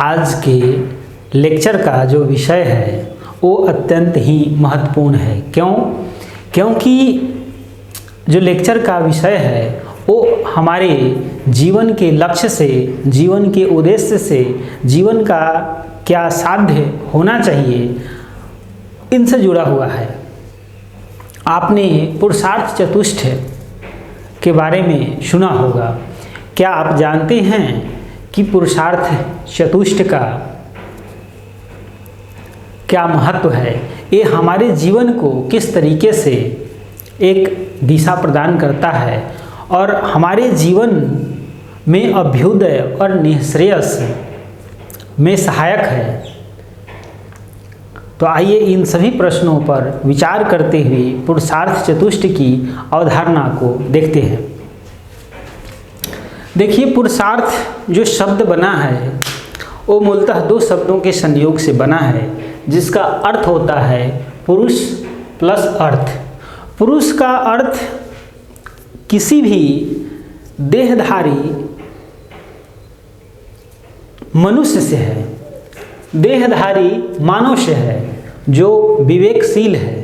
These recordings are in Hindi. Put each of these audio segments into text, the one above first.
आज के लेक्चर का जो विषय है वो अत्यंत ही महत्वपूर्ण है। क्योंकि जो लेक्चर का विषय है वो हमारे जीवन के लक्ष्य से, जीवन के उद्देश्य से, जीवन का क्या साध्य होना चाहिए, इनसे जुड़ा हुआ है। आपने पुरुषार्थ चतुष्ट के बारे में सुना होगा। क्या आप जानते हैं कि पुरुषार्थ चतुष्ट का क्या महत्व है? ये हमारे जीवन को किस तरीके से एक दिशा प्रदान करता है और हमारे जीवन में अभ्युदय और निःश्रेयस में सहायक है। तो आइए इन सभी प्रश्नों पर विचार करते हुए पुरुषार्थ चतुष्ट की अवधारणा को देखते हैं। देखिए, पुरुषार्थ जो शब्द बना है वो मूलतः दो शब्दों के संयोग से बना है, जिसका अर्थ होता है पुरुष प्लस अर्थ। पुरुष का अर्थ किसी भी देहधारी मनुष्य से है, देहधारी मानव से है जो विवेकशील है।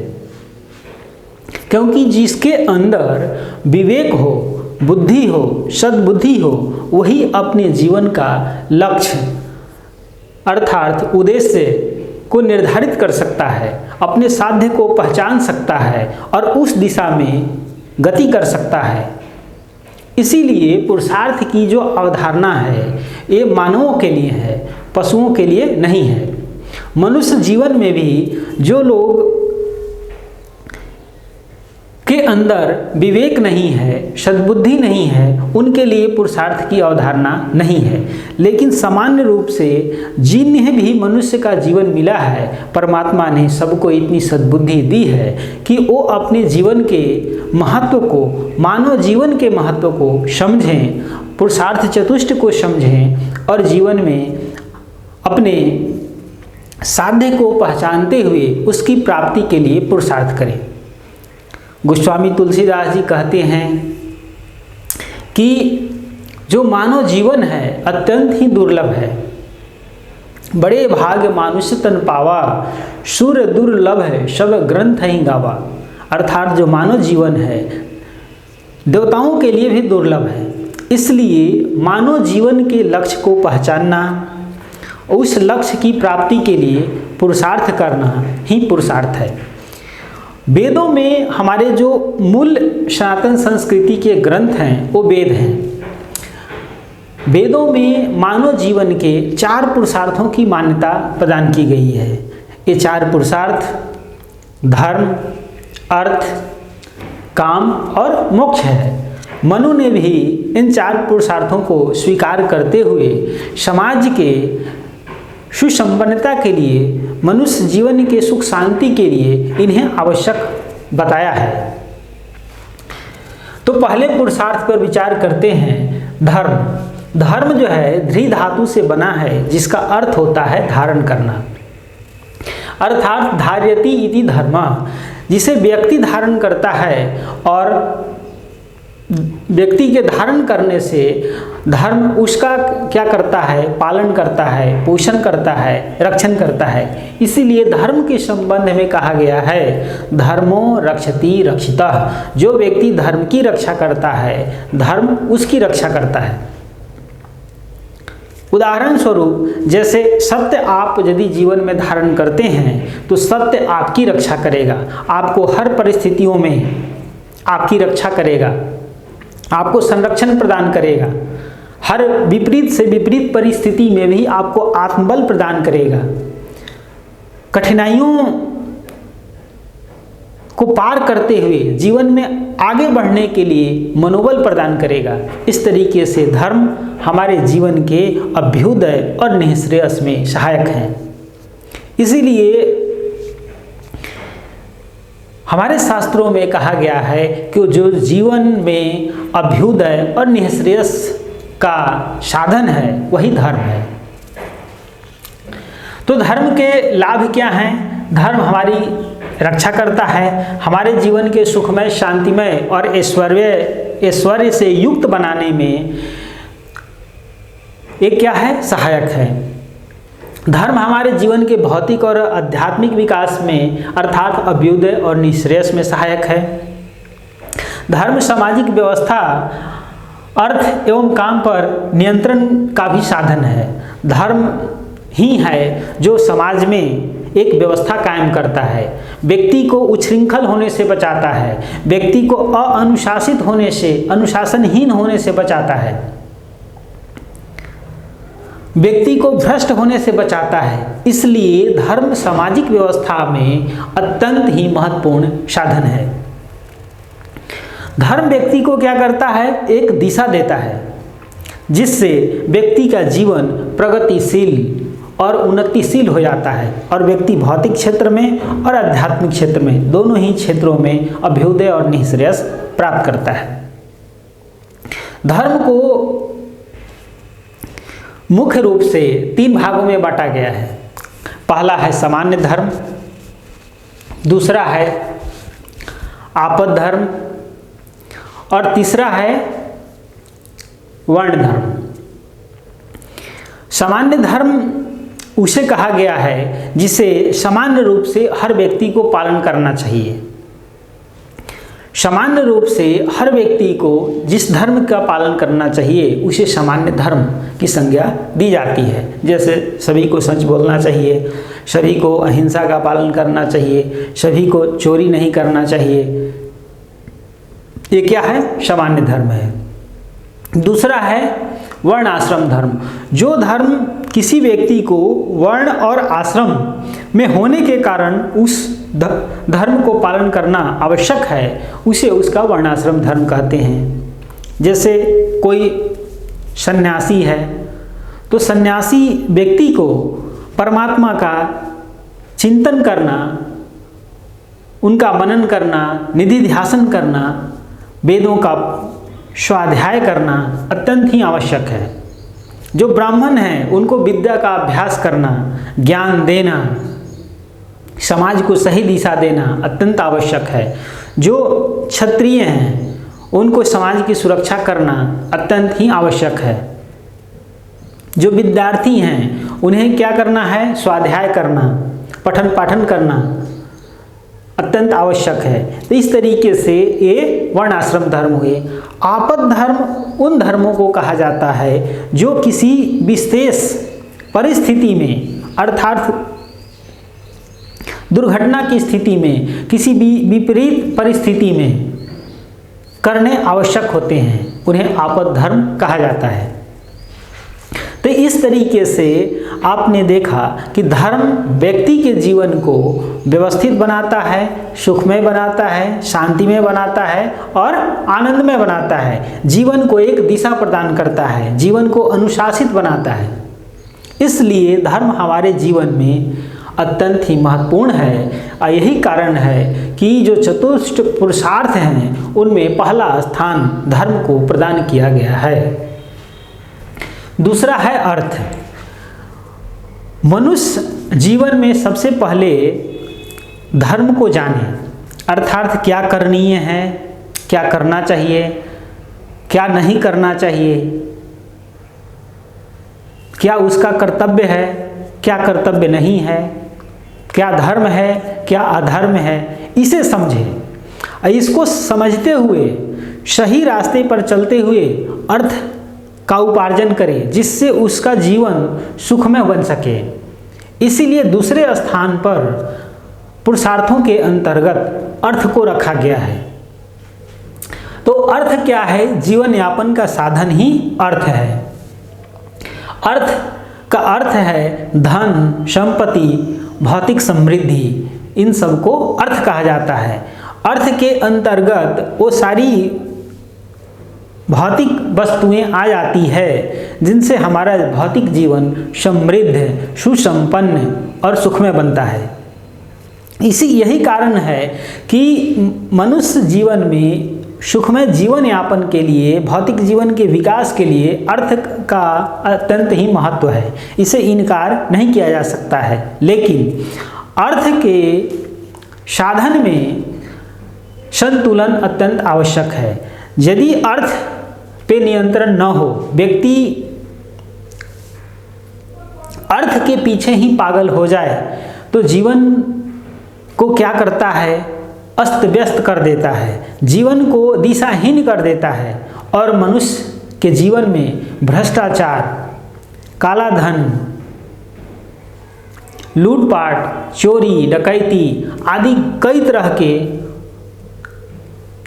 क्योंकि जिसके अंदर विवेक हो, बुद्धि हो, सद्बुद्धि हो, वही अपने जीवन का लक्ष्य अर्थात उद्देश्य को निर्धारित कर सकता है, अपने साध्य को पहचान सकता है और उस दिशा में गति कर सकता है। इसीलिए पुरुषार्थ की जो अवधारणा है ये मानवों के लिए है, पशुओं के लिए नहीं है। मनुष्य जीवन में भी जो लोग के अंदर विवेक नहीं है, सद्बुद्धि नहीं है, उनके लिए पुरुषार्थ की अवधारणा नहीं है। लेकिन सामान्य रूप से जिन्हें भी मनुष्य का जीवन मिला है, परमात्मा ने सबको इतनी सद्बुद्धि दी है कि वो अपने जीवन के महत्व को, मानव जीवन के महत्व को समझें, पुरुषार्थ चतुष्ट को समझें और जीवन में अपने साध्य को पहचानते हुए उसकी प्राप्ति के लिए पुरुषार्थ करें। गोस्वामी तुलसीदास जी कहते हैं कि जो मानव जीवन है अत्यंत ही दुर्लभ है। बड़े भाग्य मानुष तन पावा, सूर्य दुर्लभ है सब ग्रंथ ही गावा। अर्थात जो मानव जीवन है देवताओं के लिए भी दुर्लभ है। इसलिए मानव जीवन के लक्ष्य को पहचानना, उस लक्ष्य की प्राप्ति के लिए पुरुषार्थ करना ही पुरुषार्थ है। वेदों में हमारे जो मूल सनातन संस्कृति के ग्रंथ हैं वो वेद हैं। वेदों में मानव जीवन के 4 पुरुषार्थों की मान्यता प्रदान की गई है। ये 4 पुरुषार्थ धर्म, अर्थ, काम और मोक्ष है। मनु ने भी इन 4 पुरुषार्थों को स्वीकार करते हुए समाज के सुसंपन्नता के लिए, मनुष्य जीवन के सुख शांति के लिए इन्हें आवश्यक बताया है। तो पहले पुरुषार्थ पर विचार करते हैं धर्म। धर्म जो है ध्री धातु से बना है, जिसका अर्थ होता है धारण करना, अर्थात धार्यति इति धर्म, जिसे व्यक्ति धारण करता है। और व्यक्ति के धारण करने से धर्म उसका क्या करता है? पालन करता है, पोषण करता है, रक्षण करता है। इसीलिए धर्म के संबंध में कहा गया है धर्मो रक्षति रक्षितः। जो व्यक्ति धर्म की रक्षा करता है, धर्म उसकी रक्षा करता है। उदाहरण स्वरूप, जैसे सत्य आप यदि जीवन में धारण करते हैं तो सत्य आपकी रक्षा करेगा, आपको हर परिस्थितियों में आपकी रक्षा करेगा, आपको संरक्षण प्रदान करेगा। हर विपरीत से विपरीत परिस्थिति में भी आपको आत्मबल प्रदान करेगा, कठिनाइयों को पार करते हुए जीवन में आगे बढ़ने के लिए मनोबल प्रदान करेगा। इस तरीके से धर्म हमारे जीवन के अभ्युदय और निःश्रेयस में सहायक है। इसीलिए हमारे शास्त्रों में कहा गया है कि जो जीवन में अभ्युदय और निःश्रेयस का साधन है वही धर्म है। तो धर्म के लाभ क्या हैं? धर्म हमारी रक्षा करता है, हमारे जीवन के सुखमय, शांतिमय और ऐश्वर्य से युक्त बनाने में एक क्या है? सहायक है। धर्म हमारे जीवन के भौतिक और आध्यात्मिक विकास में अर्थात अभ्युदय और निःश्रेयस में सहायक है। धर्म सामाजिक व्यवस्था, अर्थ एवं काम पर नियंत्रण का भी साधन है। धर्म ही है जो समाज में एक व्यवस्था कायम करता है, व्यक्ति को उच्छृंखल होने से बचाता है, व्यक्ति को अनुशासित होने से, अनुशासनहीन होने से बचाता है, व्यक्ति को भ्रष्ट होने से बचाता है। इसलिए धर्म सामाजिक व्यवस्था में अत्यंत ही महत्वपूर्ण साधन है। धर्म व्यक्ति को क्या करता है? एक दिशा देता है, जिससे व्यक्ति का जीवन प्रगतिशील और उन्नतिशील हो जाता है और व्यक्ति भौतिक क्षेत्र में और आध्यात्मिक क्षेत्र में, दोनों ही क्षेत्रों में अभ्युदय और निःश्रेयस प्राप्त करता है। धर्म को मुख्य रूप से 3 भागों में बांटा गया है। पहला है सामान्य धर्म, दूसरा है आपद धर्म और तीसरा है वर्ण धर्म। सामान्य धर्म उसे कहा गया है जिसे सामान्य रूप से हर व्यक्ति को पालन करना चाहिए। सामान्य रूप से हर व्यक्ति को जिस धर्म का पालन करना चाहिए उसे सामान्य धर्म की संज्ञा दी जाती है। जैसे सभी को सच बोलना चाहिए, सभी को अहिंसा का पालन करना चाहिए, सभी को चोरी नहीं करना चाहिए। ये क्या है? सामान्य धर्म है। दूसरा है वर्ण आश्रम धर्म। जो धर्म किसी व्यक्ति को वर्ण और आश्रम में होने के कारण उस धर्म को पालन करना आवश्यक है, उसे उसका वर्णाश्रम धर्म कहते हैं। जैसे कोई सन्यासी है तो सन्यासी व्यक्ति को परमात्मा का चिंतन करना, उनका मनन करना, निधि ध्यासन करना, वेदों का स्वाध्याय करना अत्यंत ही आवश्यक है। जो ब्राह्मण हैं उनको विद्या का अभ्यास करना, ज्ञान देना, समाज को सही दिशा देना अत्यंत आवश्यक है। जो क्षत्रिय हैं उनको समाज की सुरक्षा करना अत्यंत ही आवश्यक है। जो विद्यार्थी हैं उन्हें क्या करना है? स्वाध्याय करना, पठन पाठन करना अत्यंत आवश्यक है। तो इस तरीके से ये वर्णाश्रम धर्म हुए। आपद धर्म उन धर्मों को कहा जाता है जो किसी विशेष परिस्थिति में, अर्थात दुर्घटना की स्थिति में, किसी भी विपरीत परिस्थिति में करने आवश्यक होते हैं, उन्हें आपद धर्म कहा जाता है। तो इस तरीके से आपने देखा कि धर्म व्यक्ति के जीवन को व्यवस्थित बनाता है, सुखमय बनाता है, शांतिमय बनाता है और आनंदमय बनाता है। जीवन को एक दिशा प्रदान करता है, जीवन को अनुशासित बनाता है। इसलिए धर्म हमारे जीवन में अत्यंत ही महत्वपूर्ण है और यही कारण है कि जो चतुष्ट पुरुषार्थ हैं उनमें पहला स्थान धर्म को प्रदान किया गया है। दूसरा है अर्थ। मनुष्य जीवन में सबसे पहले धर्म को जाने, अर्थात क्या करणीय है, क्या करना चाहिए, क्या नहीं करना चाहिए, क्या उसका कर्तव्य है, क्या कर्तव्य नहीं है, क्या धर्म है, क्या अधर्म है, इसे समझे। इसको समझते हुए सही रास्ते पर चलते हुए अर्थ का उपार्जन करे, जिससे उसका जीवन सुखमय बन सके। इसीलिए दूसरे स्थान पर पुरुषार्थों के अंतर्गत अर्थ को रखा गया है। तो अर्थ क्या है? जीवन यापन का साधन ही अर्थ है। अर्थ का अर्थ है धन, संपत्ति, भौतिक समृद्धि, इन सब को अर्थ कहा जाता है। अर्थ के अंतर्गत वो सारी भौतिक वस्तुएं आ जाती है जिनसे हमारा भौतिक जीवन समृद्ध, सुसंपन्न और सुखमय बनता है। यही कारण है कि मनुष्य जीवन में सुखमय जीवन यापन के लिए, भौतिक जीवन के विकास के लिए अर्थ का अत्यंत ही महत्व है। इसे इनकार नहीं किया जा सकता है। लेकिन अर्थ के साधन में संतुलन अत्यंत आवश्यक है। यदि अर्थ पे नियंत्रण न हो, व्यक्ति अर्थ के पीछे ही पागल हो जाए तो जीवन को क्या करता है, अस्त व्यस्त कर देता है, जीवन को दिशाहीन कर देता है और मनुष्य के जीवन में भ्रष्टाचार, काला धन, लूटपाट, चोरी, डकैती आदि कई तरह के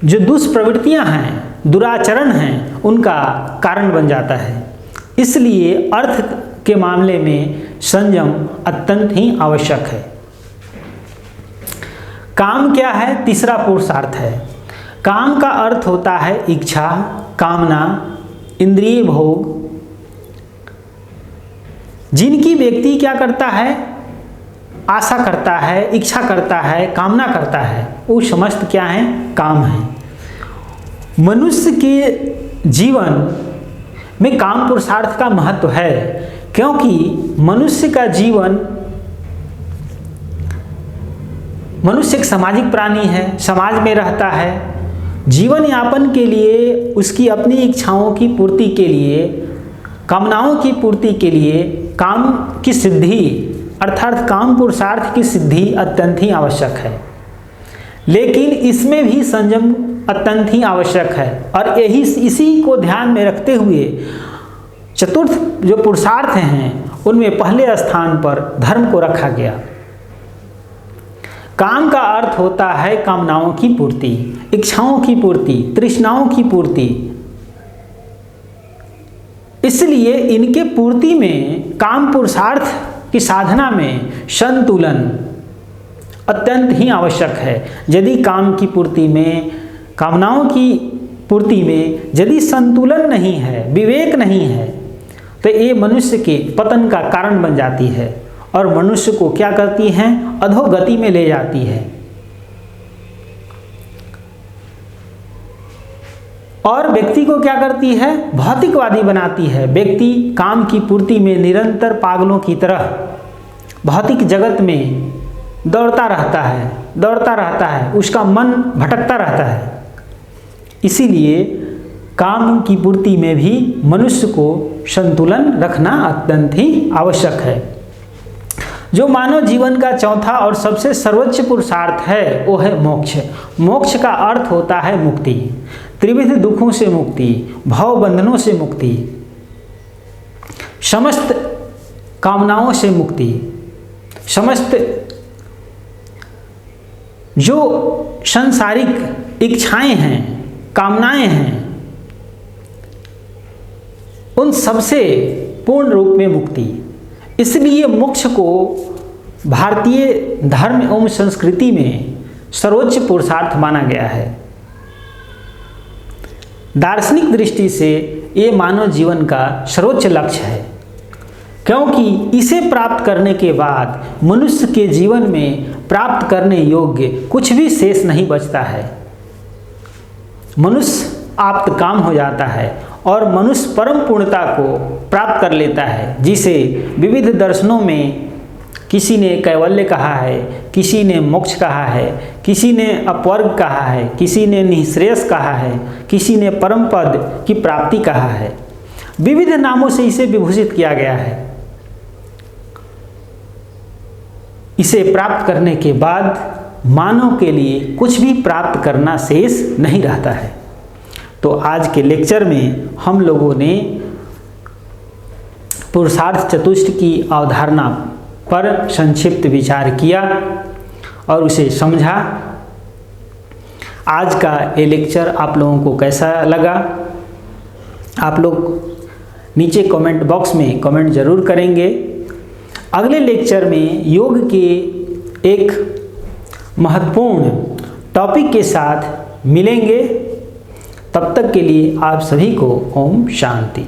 जो दुष्प्रवृत्तियां हैं, दुराचरण हैं, उनका कारण बन जाता है। इसलिए अर्थ के मामले में संयम अत्यंत ही आवश्यक है। काम क्या है? तीसरा पुरुषार्थ है। काम का अर्थ होता है इच्छा, कामना, इंद्रिय भोग। जिनकी व्यक्ति क्या करता है, आशा करता है, इच्छा करता है, कामना करता है, वो समस्त क्या है, काम है। मनुष्य के जीवन में काम पुरुषार्थ का महत्व है, क्योंकि मनुष्य का जीवन, मनुष्य एक सामाजिक प्राणी है, समाज में रहता है। जीवन यापन के लिए, उसकी अपनी इच्छाओं की पूर्ति के लिए, कामनाओं की पूर्ति के लिए काम की सिद्धि अर्थात काम पुरुषार्थ की सिद्धि अत्यंत ही आवश्यक है। लेकिन इसमें भी संयम अत्यंत ही आवश्यक है और इसी को ध्यान में रखते हुए चतुर्थ जो पुरुषार्थ हैं उनमें पहले स्थान पर धर्म को रखा गया। काम का अर्थ होता है कामनाओं की पूर्ति, इच्छाओं की पूर्ति, तृष्णाओं की पूर्ति। इसलिए इनके पूर्ति में, काम पुरुषार्थ की साधना में संतुलन अत्यंत ही आवश्यक है। यदि काम की पूर्ति में, कामनाओं की पूर्ति में यदि संतुलन नहीं है, विवेक नहीं है, तो ये मनुष्य के पतन का कारण बन जाती है और मनुष्य को क्या करती हैं, अधोगति में ले जाती है। और व्यक्ति को क्या करती है, भौतिकवादी बनाती है। व्यक्ति काम की पूर्ति में निरंतर पागलों की तरह भौतिक जगत में दौड़ता रहता है, उसका मन भटकता रहता है। इसीलिए काम की पूर्ति में भी मनुष्य को संतुलन रखना अत्यंत ही आवश्यक है। जो मानव जीवन का चौथा और सबसे सर्वोच्च पुरुषार्थ है वो है मोक्ष। मोक्ष का अर्थ होता है मुक्ति, त्रिविध दुखों से मुक्ति, भव बंधनों से मुक्ति, समस्त कामनाओं से मुक्ति, समस्त जो सांसारिक इच्छाएं हैं, कामनाएं हैं, उन सबसे पूर्ण रूप में मुक्ति। इसलिए मोक्ष को भारतीय धर्म एवं संस्कृति में सर्वोच्च पुरुषार्थ माना गया है। दार्शनिक दृष्टि से ये मानव जीवन का सर्वोच्च लक्ष्य है, क्योंकि इसे प्राप्त करने के बाद मनुष्य के जीवन में प्राप्त करने योग्य कुछ भी शेष नहीं बचता है। मनुष्य आप्त काम हो जाता है और मनुष्य परम पूर्णता को प्राप्त कर लेता है, जिसे विविध दर्शनों में किसी ने कैवल्य कहा है, किसी ने मोक्ष कहा है, किसी ने अपवर्ग कहा है, किसी ने निःश्रेयस कहा है, किसी ने परम पद की प्राप्ति कहा है। विविध नामों से इसे विभूषित किया गया है। इसे प्राप्त करने के बाद मानव के लिए कुछ भी प्राप्त करना शेष नहीं रहता है। तो आज के लेक्चर में हम लोगों ने पुरुषार्थ चतुष्ट की अवधारणा पर संक्षिप्त विचार किया और उसे समझा। आज का ये लेक्चर आप लोगों को कैसा लगा, आप लोग नीचे कमेंट बॉक्स में कमेंट जरूर करेंगे। अगले लेक्चर में योग के एक महत्वपूर्ण टॉपिक के साथ मिलेंगे। तब तक के लिए आप सभी को ओम शांति।